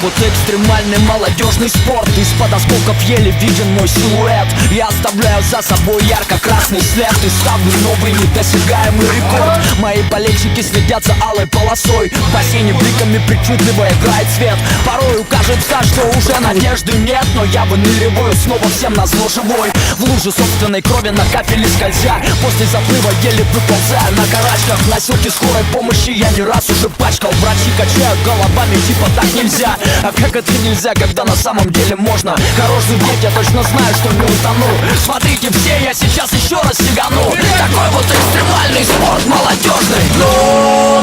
вот экстремальный молодежный спорт. Из-под осколков еле виден мой силуэт. Я оставляю за собой ярко-красный след и ставлю новый недосягаемый рекорд. Мои болельщики следят за алой полосой. В бассейне бликами причудливо играет свет. Порою кажется, что уже надежды нет, но я выныриваю снова всем назло живой. В луже собственной крови на кафеле скользя, после заплыва еле выползая на карачках. Носилки скорой помощи я не раз уже пачкал. Врачи качают головами, типа так нельзя. А как это нельзя, когда на самом деле можно? Хорош зудеть, я точно знаю, что не утону. Смотрите все, я сейчас еще раз сигану. Такой вот экстремальный спорт молодежный. Ну